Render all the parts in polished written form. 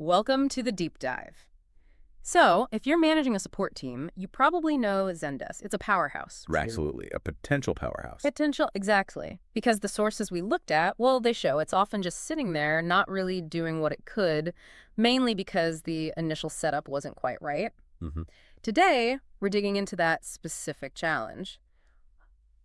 Welcome to the deep dive. So, if you're managing a support team, you probably know Zendesk. It's a powerhouse. Absolutely. A potential powerhouse. Potential, exactly. Because the sources we looked at, well, they show it's often just sitting there, not really doing what it could, mainly because the initial setup wasn't quite right. hmm Today, we're digging into that specific challenge.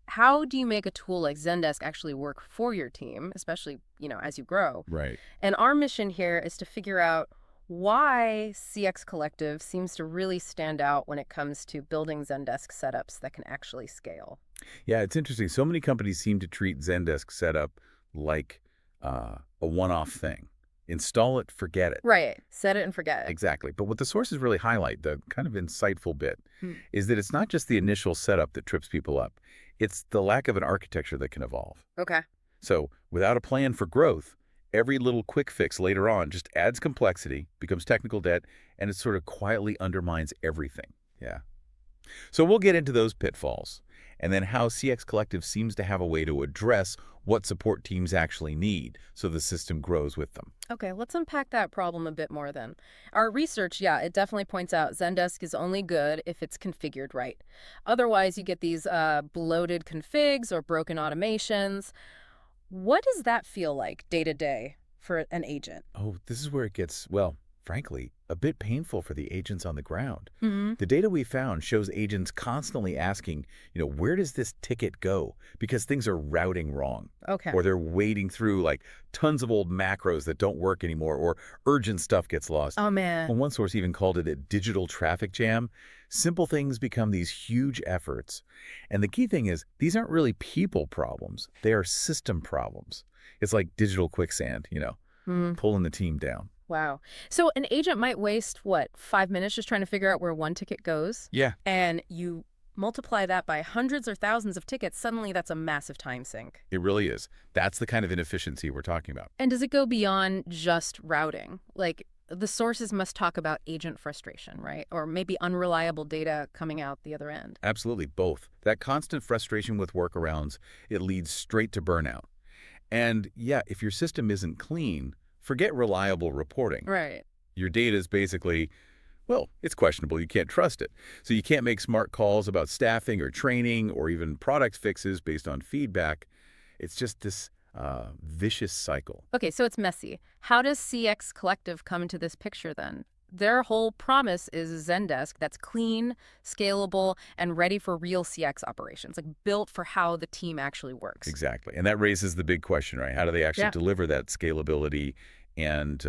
How do you make a tool like Zendesk actually work for your team, especially, as you grow? Right. And our mission here is to figure out why CX Collective seems to really stand out when it comes to building Zendesk setups that can actually scale. Yeah, it's interesting. So many companies seem to treat Zendesk setup like a one-off thing. Install it, forget it. Right. Set it and forget it. Exactly. But what the sources really highlight, the kind of insightful bit, Hmm. is that it's not just the initial setup that trips people up. It's the lack of an architecture that can evolve. Okay. So without a plan for growth, every little quick fix later on just adds complexity, becomes technical debt, and it sort of quietly undermines everything. Yeah. So we'll get into those pitfalls, and then how CX Collective seems to have a way to address what support teams actually need so the system grows with them. Okay, let's unpack that problem a bit more then. Our research, yeah, it definitely points out Zendesk is only good if it's configured right. Otherwise, you get these bloated configs or broken automations. What does that feel like day to day for an agent? Oh, this is where it gets, well, frankly, a bit painful for the agents on the ground. Hmm. The data we found shows agents constantly asking, where does this ticket go? Because things are routing wrong. Okay. Or they're wading through like tons of old macros that don't work anymore, or urgent stuff gets lost. Oh, man. Well, one source even called it a digital traffic jam. Simple things become these huge efforts. And the key thing is, these aren't really people problems. They are system problems. It's like digital quicksand, Hmm. pulling the team down. Wow. So an agent might waste, what, 5 minutes just trying to figure out where one ticket goes? Yeah. And you multiply that by hundreds or thousands of tickets, suddenly that's a massive time sink. It really is. That's the kind of inefficiency we're talking about. And does it go beyond just routing? Like, the sources must talk about agent frustration, right? Or maybe unreliable data coming out the other end. Absolutely, both. That constant frustration with workarounds, it leads straight to burnout. And yeah, if your system isn't clean, forget reliable reporting. Right. Your data is basically, well, it's questionable. You can't trust it. So you can't make smart calls about staffing or training or even product fixes based on feedback. It's just this vicious cycle. Okay, so it's messy. How does CX Collective come into this picture then? Their whole promise is Zendesk that's clean, scalable, and ready for real CX operations, like built for how the team actually works. Exactly. And that raises the big question, right? How do they actually Yeah. deliver that scalability and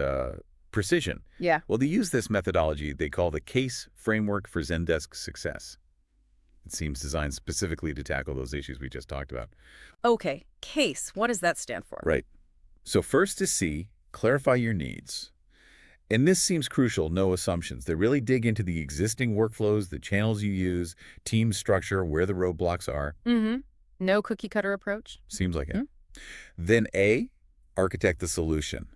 precision? Yeah. Well, they use this methodology they call the CASE framework for Zendesk success. It seems designed specifically to tackle those issues we just talked about. Okay, CASE, what does that stand for? Right. So first is C, clarify your needs. And this seems crucial, no assumptions. They really dig into the existing workflows, the channels you use, team structure, where the roadblocks are. Mm-hmm. No cookie cutter approach? Seems like it. Then A, architect the solution.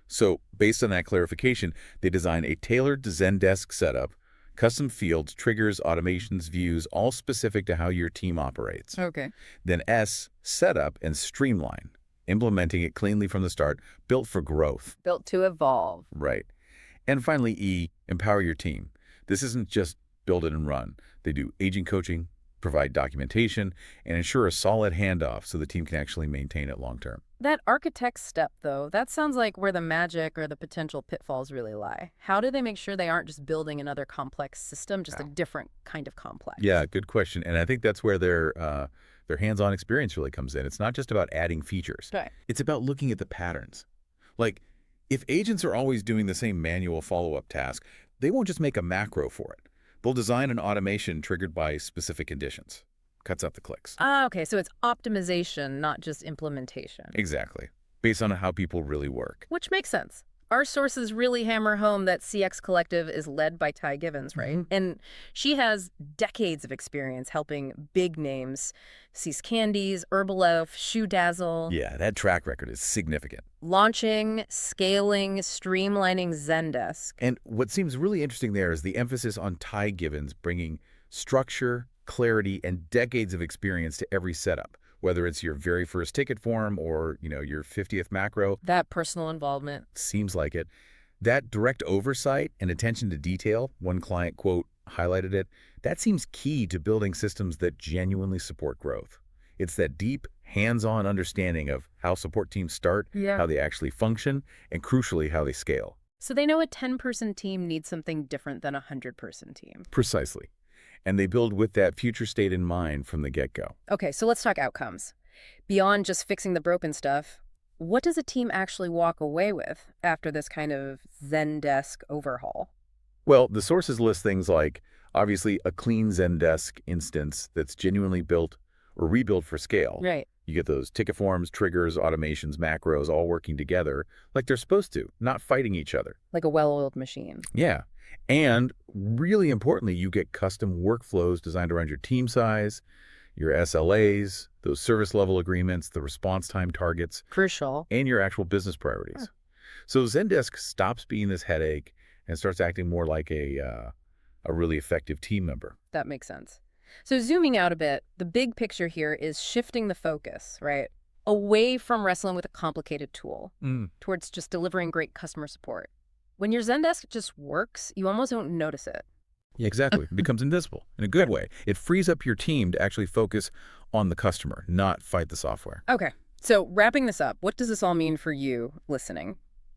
So based on that clarification, they design a tailored Zendesk setup, custom fields, triggers, automations, views, all specific to how your team operates. Okay. Then S, setup and streamline, implementing it cleanly from the start, built for growth. Built to evolve. Right. And finally, E, empower your team. This isn't just build it and run. They do agent coaching, provide documentation, and ensure a solid handoff so the team can actually maintain it long term. That architect step, though, that sounds like where the magic or the potential pitfalls really lie. How do they make sure they aren't just building another complex system, just a different kind of complex? Yeah, good question. And I think that's where their hands-on experience really comes in. It's not just about adding features. Right. It's about looking at the patterns. Like, if agents are always doing the same manual follow-up task, they won't just make a macro for it. They'll design an automation triggered by specific conditions. Cuts out the clicks. Ah, okay, so it's optimization, not just implementation. Exactly. Based on how people really work. Which makes sense. Our sources really hammer home that CX Collective is led by Ty Givens, right? And she has decades of experience helping big names, Cease Candies, Herbalife, Shoe Dazzle, Yeah, that track record is significant. launching, scaling, streamlining Zendesk. And what seems really interesting there is the emphasis on Ty Givens bringing structure, clarity, and decades of experience to every setup, whether it's your very first ticket form or, your 50th macro. That personal involvement. Seems like it. That direct oversight and attention to detail, one client, quote, highlighted it, that seems key to building systems that genuinely support growth. It's that deep, hands-on understanding of how support teams start, Yeah. how they actually function, and crucially, how they scale. So they know a 10-person team needs something different than a 100-person team. Precisely. And they build with that future state in mind from the get-go. Okay, so let's talk outcomes. Beyond just fixing the broken stuff, what does a team actually walk away with after this kind of Zendesk overhaul? Well, the sources list things like, obviously, a clean Zendesk instance that's genuinely built or rebuilt for scale. Right. You get those ticket forms, triggers, automations, macros all working together like they're supposed to, not fighting each other. Like a well-oiled machine. Yeah. And really importantly, you get custom workflows designed around your team size, your SLAs, those service level agreements, the response time targets, Crucial. and your actual business priorities. So Zendesk stops being this headache and starts acting more like a really effective team member. That makes sense. So zooming out a bit, the big picture here is shifting the focus, right? Away from wrestling with a complicated tool towards just delivering great customer support. When your Zendesk just works, you almost don't notice it. Yeah, exactly. It becomes invisible in a good way. It frees up your team to actually focus on the customer, not fight the software. Okay, so wrapping this up, what does this all mean for you listening?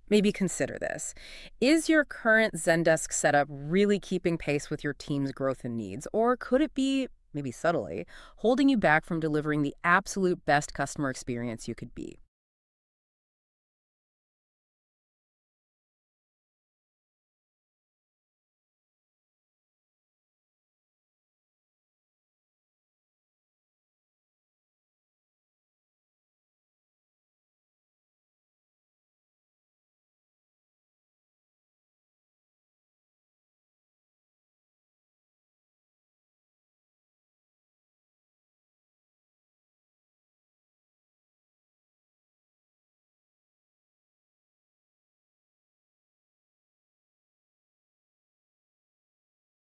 Maybe consider this. Is your current Zendesk setup really keeping pace with your team's growth and needs? Or could it be, maybe subtly, holding you back from delivering the absolute best customer experience you could be?